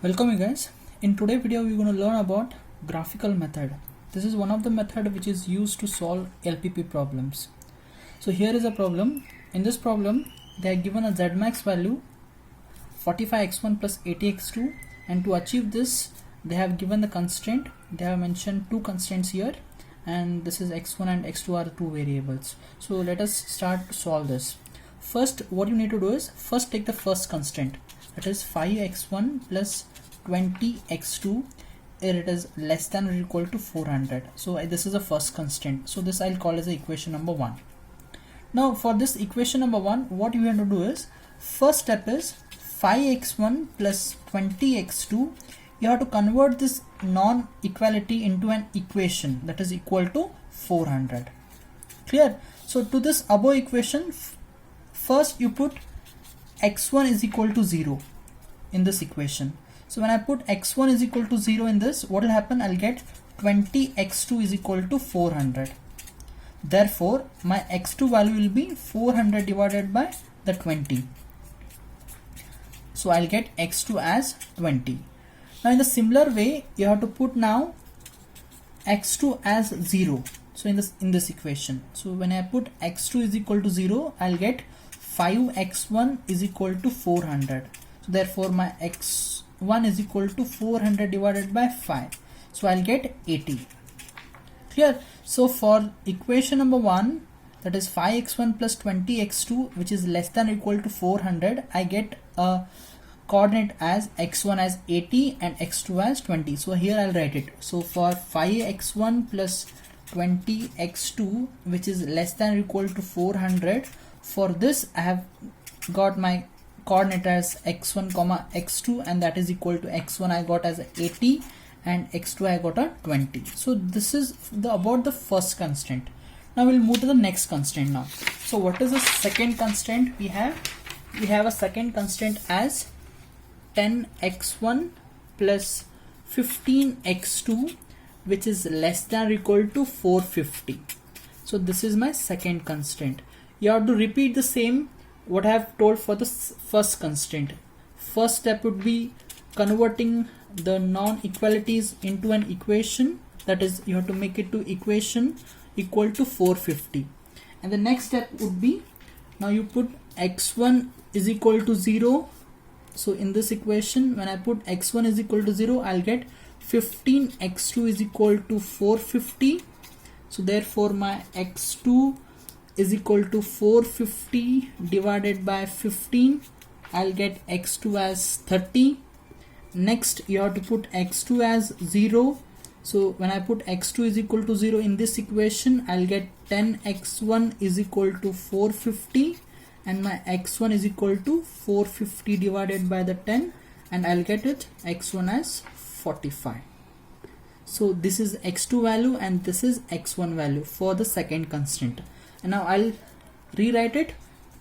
Welcome you guys. In today's video we're going to learn about graphical method. This is one of the method which is used to solve LPP problems. So here is a problem. In this problem they are given a Z-max value 45x1 plus 80x2, and to achieve this they have given the constraint. They have mentioned two constraints here, and this is x1 and x2 are two variables. So let us start to solve this. First what you need to do is first take the first constraint, that is 5x1 plus 20x2, it is less than or equal to 400. So this is the first constraint, so this I'll call as equation number 1. Now for this equation number 1, what you have to do is first step is 5x1 plus 20x2, you have to convert this non-equality into an equation that is equal to 400. Clear? So to this above equation, first you put x1 is equal to 0 in this equation. So when I put x1 is equal to 0 in this, what will happen? I'll get 20x2 is equal to 400. Therefore my x2 value will be 400 divided by the 20. So I'll get x2 as 20. Now in the similar way you have to put now x2 as 0. So in this equation, so when I put x2 is equal to 0, I'll get 5x1 is equal to 400. So therefore my x1 is equal to 400 divided by 5. So I'll get 80. Clear? So for equation number 1, that is 5x1 plus 20x2, which is less than or equal to 400, I get a coordinate as x1 as 80 and x2 as 20. So here I'll write it. So for 5x1 plus 20x2, which is less than or equal to 400, for this I have got my coordinate as x1 comma x2, and that is equal to x1 I got as 80 and x2 I got a 20. So this is about the first constraint. Now we'll move to the next constraint now. So what is the second constraint we have? We have a second constraint as 10x1 plus 15x2, which is less than or equal to 450. So this is my second constraint. You have to repeat the same what I have told for the first constraint. First step would be converting the non-equalities into an equation, that is you have to make it to equation equal to 450. And the next step would be, now you put x1 is equal to 0. So in this equation when I put x1 is equal to 0, I'll get 15x2 is equal to 450. So therefore my x2 is equal to 450 divided by 15. I'll get x2 as 30. Next you have to put x2 as 0. So when I put x2 is equal to 0 in this equation, I'll get 10x1 is equal to 450, and my x1 is equal to 450 divided by the 10, and I'll get it x1 as 45. So this is x2 value and this is x1 value for the second constraint. And now I'll rewrite it,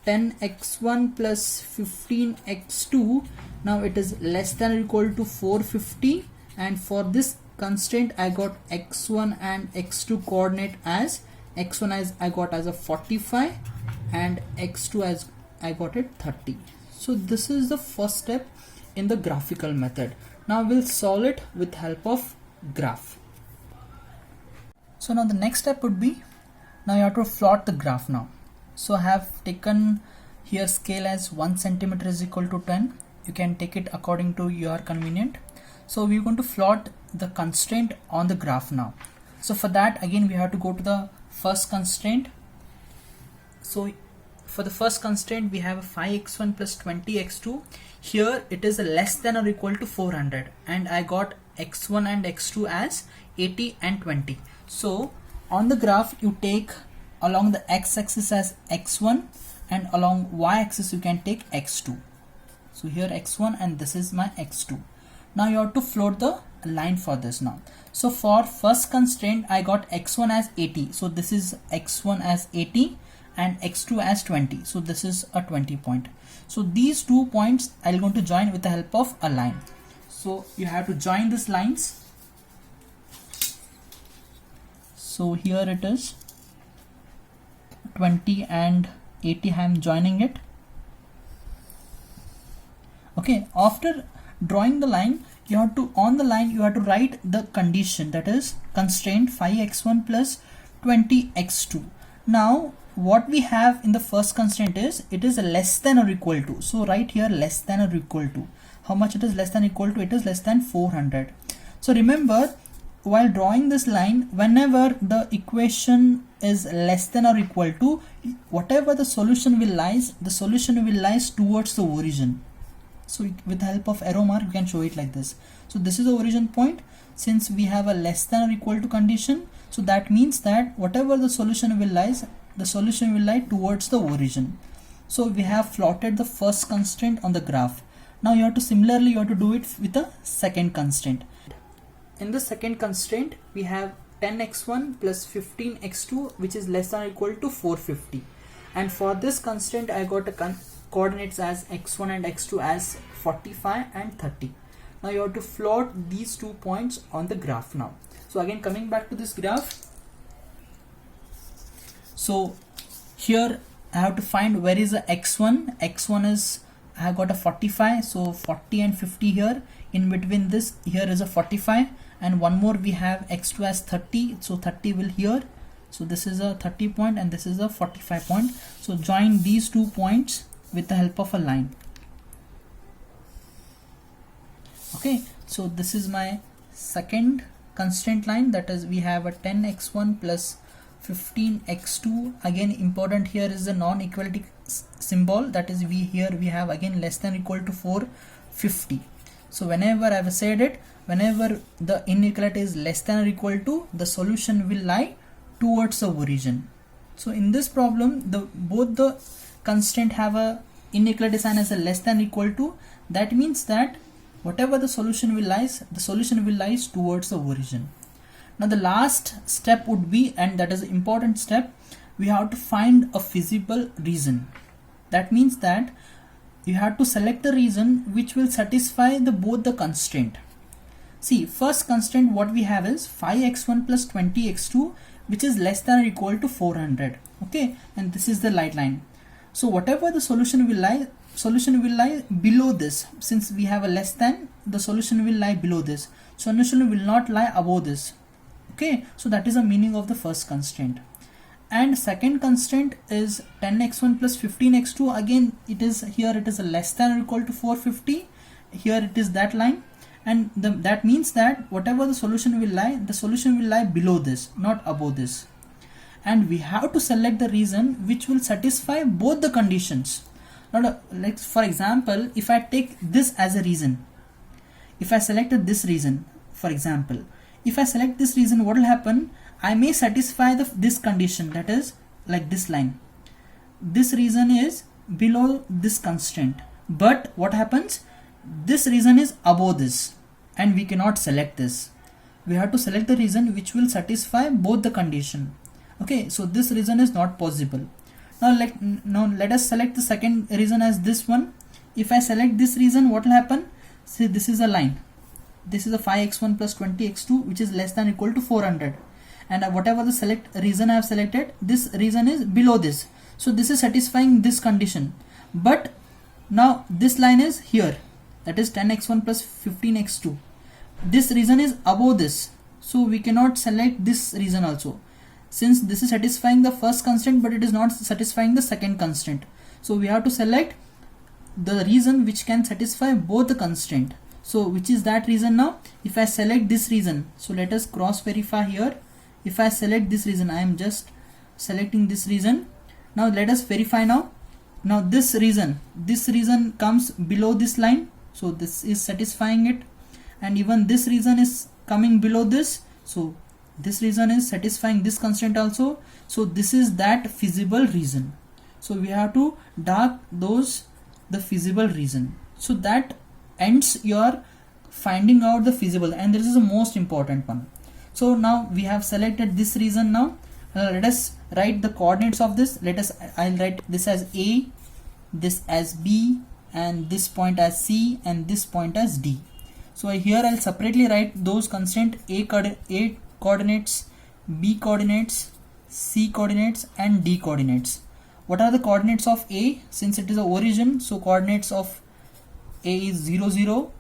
10x1 plus 15x2, now it is less than or equal to 450, and for this constraint I got x1 and x2 coordinate as x1 as I got as a 45 and x2 as I got it 30. So this is the first step in the graphical method. Now we'll solve it with help of graph. So now the next step would be, now you have to plot the graph now. So I have taken here scale as 1 centimeter is equal to 10. You can take it according to your convenient. So we're going to plot the constraint on the graph now. So for that again we have to go to the first constraint. So for the first constraint we have 5x1 plus 20x2. Here it is less than or equal to 400, and I got x1 and x2 as 80 and 20. So on the graph you take along the x-axis as x1, and along y-axis you can take x2. So here x1 and this is my x2. Now you have to float the line for this now. So for first constraint I got x1 as 80. So this is x1 as 80 and x2 as 20. So this is a 20 point. So these 2 points I'm going to join with the help of a line. So you have to join these lines. So here it is 20 and 80, I am joining it. Okay, after drawing the line, you have to, on the line you have to write the condition, that is constraint 5x1 plus 20x2. Now what we have in the first constraint is it is less than or equal to, so write here less than or equal to. How much it is less than or equal to? It is less than 400. So remember, while drawing this line, whenever the equation is less than or equal to, whatever the solution will lies, the solution will lies towards the origin. So with the help of arrow mark, you can show it like this. So this is the origin point. Since we have a less than or equal to condition, so that means that whatever the solution will lies, the solution will lie towards the origin. So we have plotted the first constraint on the graph. Now you have to similarly you have to do it with the second constraint. In the second constraint, we have 10x1 plus 15x2, which is less than or equal to 450. And for this constraint, I got a coordinates as x1 and x2 as 45 and 30. Now you have to plot these 2 points on the graph now. So again, coming back to this graph. So here I have to find where is the x1. x1 is, I have got a 45, so 40 and 50 here. In between this, here is a 45, and one more we have x2 as 30, so 30 will here. So this is a 30 point and this is a 45 point. So join these 2 points with the help of a line. Okay, so this is my second constraint line, that is we have a 10x1 plus 15x2. Again, important here is the non-equality symbol, that is here we have again less than or equal to 450. So whenever I have said it, whenever the inequality is less than or equal to, the solution will lie towards the origin. So in this problem, both the constraint have a inequality sign as a less than or equal to. That means that whatever the solution will lies, the solution will lies towards the origin. Now the last step would be, and that is an important step, we have to find a feasible reason. That means that you have to select the reason which will satisfy both the constraint. See, first constraint what we have is 5x1 plus 20x2, which is less than or equal to 400. Okay, and this is the light line. So whatever the solution will lie below this. Since we have a less than, the solution will lie below this. Solution will not lie above this. Okay, so that is the meaning of the first constraint. And second constraint is 10x1 plus 15x2. Again, it is here, it is a less than or equal to 450. Here it is that line, and that means that whatever the solution will lie, the solution will lie below this, not above this. And we have to select the reason which will satisfy both the conditions. Now, like for example, if I take this as a reason, if I selected this reason, for example, if I select this reason, what will happen? I may satisfy this condition, that is like this line. This reason is below this constraint, but what happens? This reason is above this, and we cannot select this. We have to select the reason which will satisfy both the condition. Okay, so this reason is not possible. Now let us select the second reason as this one. If I select this reason, what will happen? See, this is a line. This is a 5x1 plus 20x2, which is less than or equal to 400. And whatever the reason I have selected, this reason is below this. So this is satisfying this condition. But now this line is here, that is 10x1 plus 15x2. This reason is above this. So we cannot select this reason also, since this is satisfying the first constraint but it is not satisfying the second constraint. So we have to select the reason which can satisfy both the constraint. So which is that reason now? If I select this reason, so let us cross verify here. If I select this reason, I am just selecting this reason. Now let us verify now. Now this reason comes below this line, so this is satisfying it, and even this reason is coming below this, so this reason is satisfying this constraint also. So this is that feasible reason. So we have to dark the feasible reason. So that ends your finding out the feasible, and this is the most important one. So now we have selected this reason. Now let us write the coordinates of this. I'll write this as A, this as B, and this point as C, and this point as D. So here I'll separately write those constraint A coordinates, B coordinates, C coordinates, and D coordinates. What are the coordinates of A? Since it is the origin, so coordinates of A is 0, 0,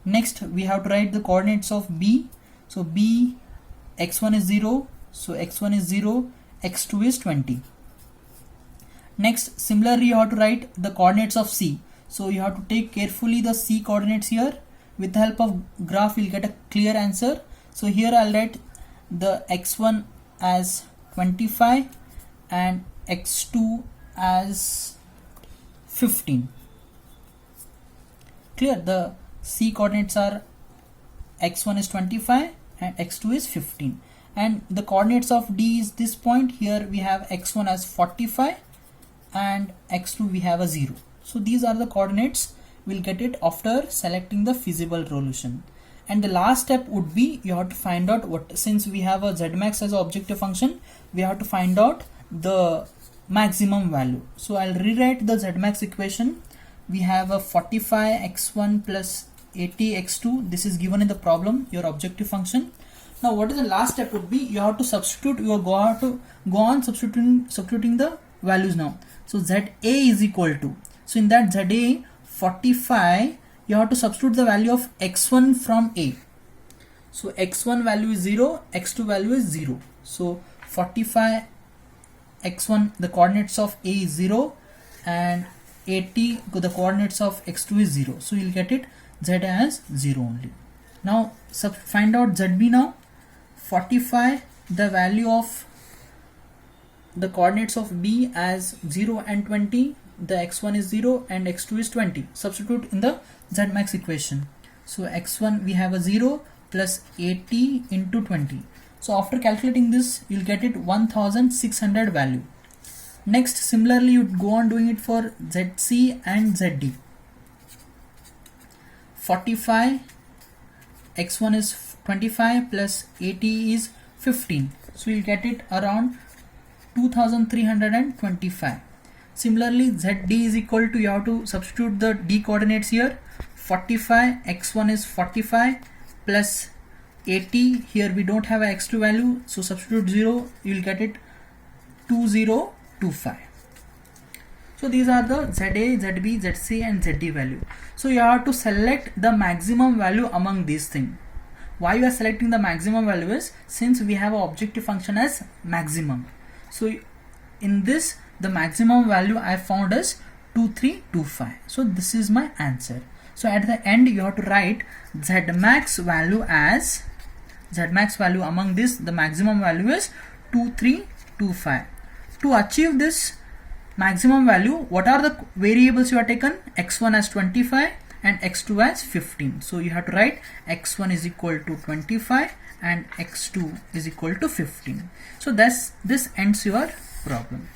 Next we have to write the coordinates of B. So B, x1 is 0, so x1 is 0, x2 is 20. Next, similarly you have to write the coordinates of C. So you have to take carefully the C coordinates here. With the help of graph you'll get a clear answer. So here I'll write the x1 as 25 and x2 as 15. Clear? The C coordinates are x1 is 25 and x2 is 15, and the coordinates of D is this point. Here we have x1 as 45 and x2 we have a 0. So these are the coordinates. We'll get it after selecting the feasible solution. And the last step would be you have to find out what, since we have a z-max as an objective function, we have to find out the maximum value. So I'll rewrite the z-max equation. We have a 45 x1 plus 80 x2. This is given in the problem, your objective function. Now what is the last step would be, you have to substitute, you go on substituting the values now. So ZA is equal to, so in that ZA 45, you have to substitute the value of x1 from A. So x1 value is 0, x2 value is 0. So 45 x1, the coordinates of A is 0, and 80, the coordinates of x2 is 0. So you'll get it Z as 0 only. Now find out ZB now. 45, the value of the coordinates of B as 0 and 20, the x1 is 0 and x2 is 20. Substitute in the Z-max equation. So x1 we have a 0 plus 80 into 20. So after calculating this, you'll get it 1600 value. Next, similarly you go on doing it for ZC and ZD. 45, x1 is 25 plus 80 is 15. So you'll get it around 2325. Similarly, ZD is equal to, you have to substitute the D coordinates here. 45, x1 is 45 plus 80. Here we don't have a x2 value, so substitute 0, you'll get it 2025. So these are the ZA, ZB, ZC and ZD value. So you have to select the maximum value among these things. Why you are selecting the maximum value is, since we have an objective function as maximum. So in this, the maximum value I found is 2325. So this is my answer. So at the end you have to write Z-max value as, Z-max value among this, the maximum value is 2325. To achieve this maximum value, what are the variables you have taken? X1 as 25 and x2 as 15. So you have to write x1 is equal to 25 and x2 is equal to 15. So this ends your problem.